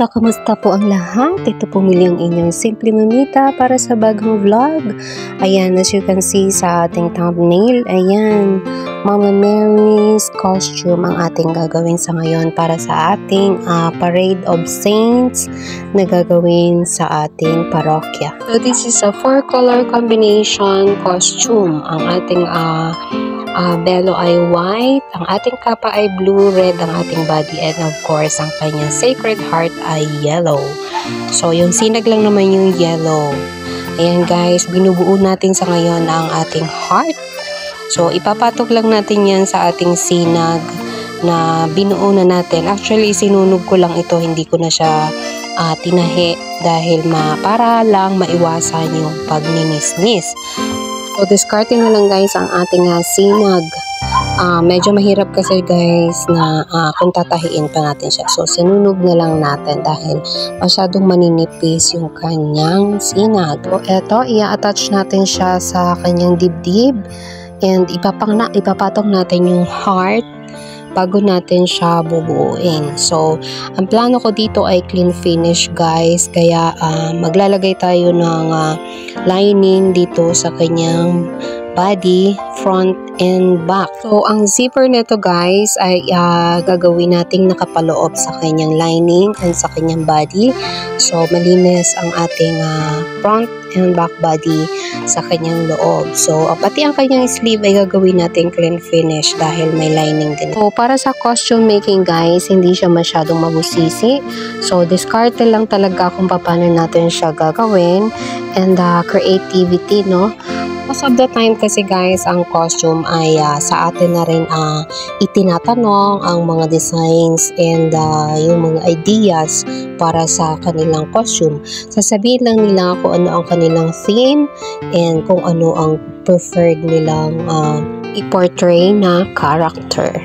Kamusta po ang lahat? Ito po muli ang inyong Simple Mamita para sa bagong vlog. Ayan, as you can see sa ating thumbnail, ayan, Mama Mary's costume ang ating gagawin sa ngayon para sa ating Parade of Saints na gagawin sa ating parokya. So this is a 4-color combination costume. Ang ating belo ay white, ang ating kapa ay blue, red ang ating body, and of course, ang kanyang sacred heart ay yellow. So, yung sinag lang naman yung yellow. Ayan guys, binubuo natin sa ngayon ang ating heart. So, ipapatok lang natin yan sa ating sinag na binuo na natin. Actually, sinunog ko lang ito, hindi ko na siya tinahi dahil para lang maiwasan yung pagninisnis. So, discarding na lang guys ang ating sinag. Medyo mahirap kasi guys na kung tatahiin pa natin siya. So, sinunog na lang natin dahil masyadong maninipis yung kanyang sinag. So, eto, i-attach natin siya sa kanyang dibdib and ipapatong natin yung heart bago natin siya bubuuin. So, ang plano ko dito ay clean finish guys. Kaya maglalagay tayo ng lining dito sa kanyang body, front and back. So, ang zipper nito guys ay gagawin nating nakapaloob sa kanyang lining and sa kanyang body. So, malinis ang ating front and back body sa kanyang loob. So, pati ang kanyang sleeve ay gagawin natin clean finish dahil may lining din. So, para sa costume making guys, hindi siya masyadong mabusisi. So, discard lang talaga kung paano natin siya gagawin and creativity, no? Most of the time kasi guys, ang costume ay sa atin na rin itinatanong ang mga designs and yung mga ideas para sa kanilang costume. Sasabihin lang nila kung ano ang kanilang theme and kung ano ang preferred nilang i-portray na character.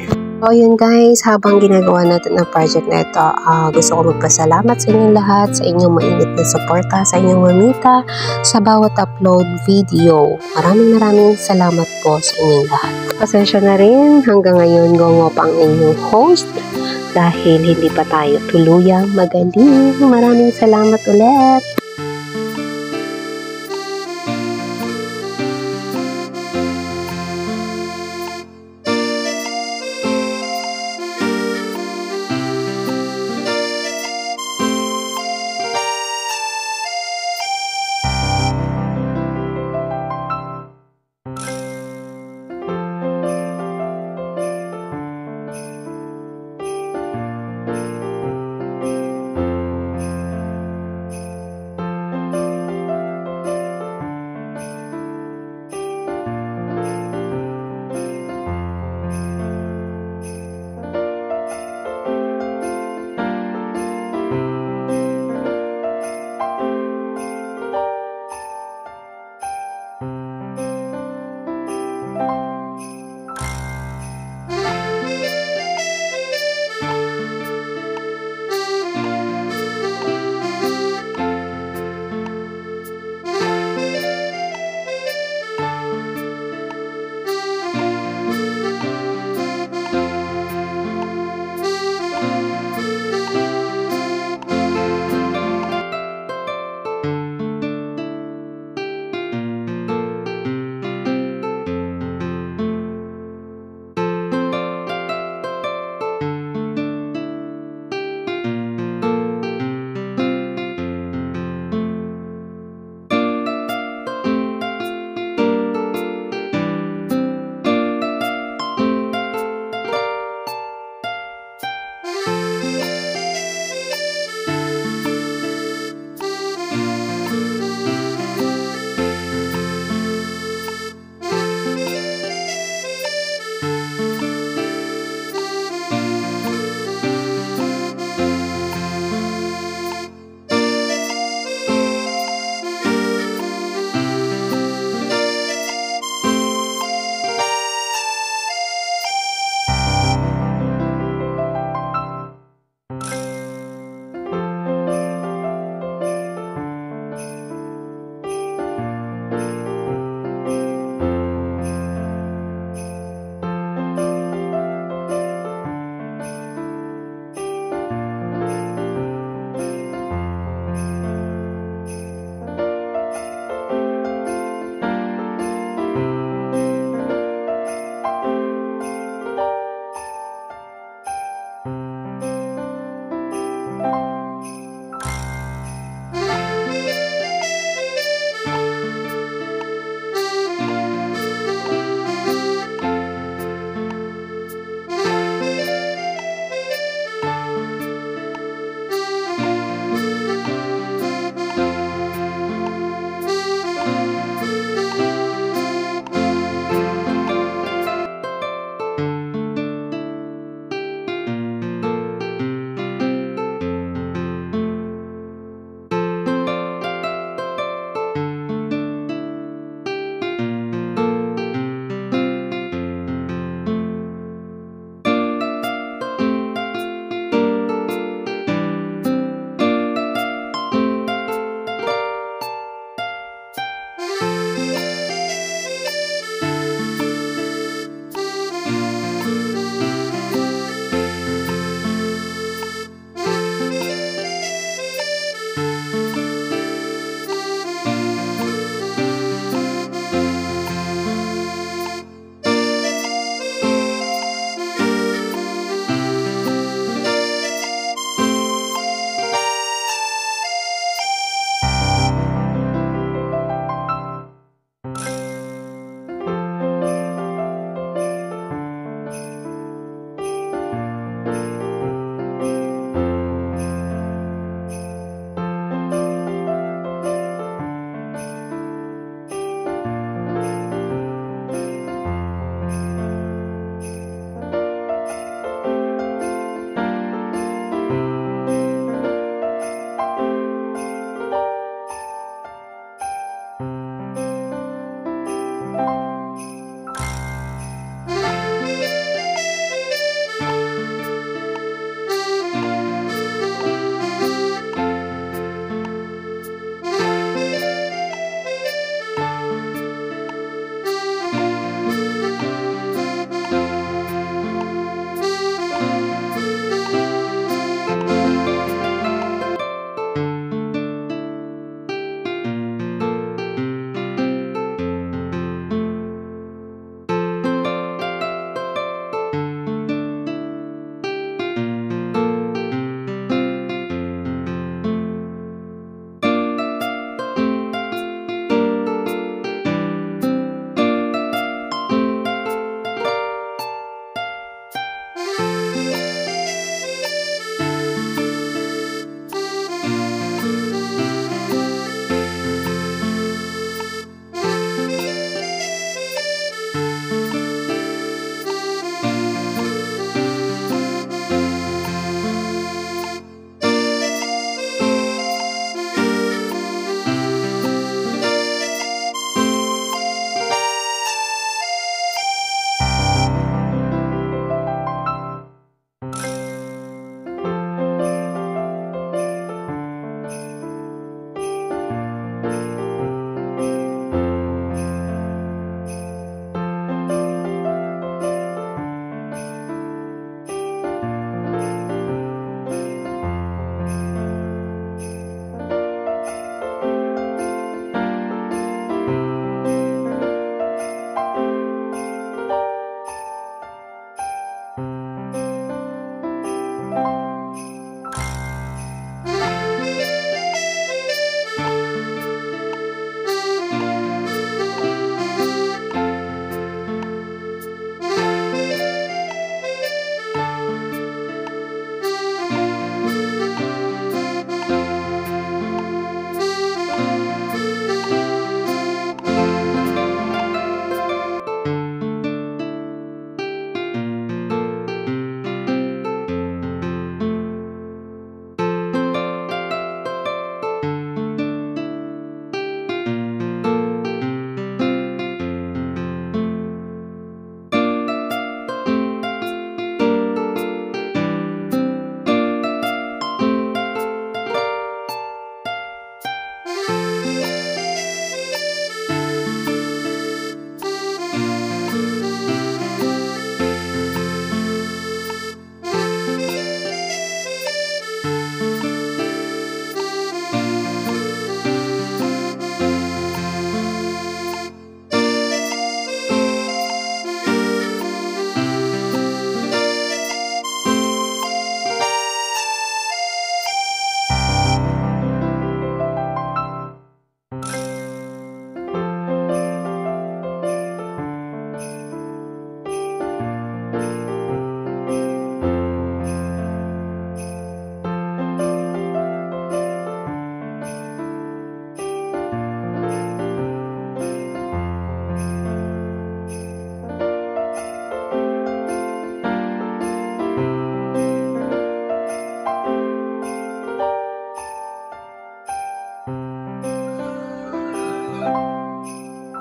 So yun guys, habang ginagawa natin ang project na ito, gusto ko magpasalamat sa inyong lahat, sa inyong mainit na suporta, sa inyong mamita, sa bawat upload video. Maraming salamat po sa inyong lahat. Pasensya na rin, hanggang ngayon gongo pa ang inyong host dahil hindi pa tayo tuluyang magaling. Maraming salamat ulit.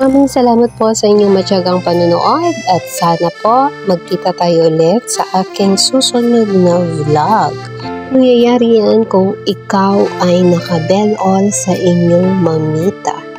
Maraming salamat po sa inyong matyagang panonood at sana po magkita tayo ulit sa aking susunod na vlog. Nangyayari yan kung ikaw ay naka-bell all sa inyong mamita.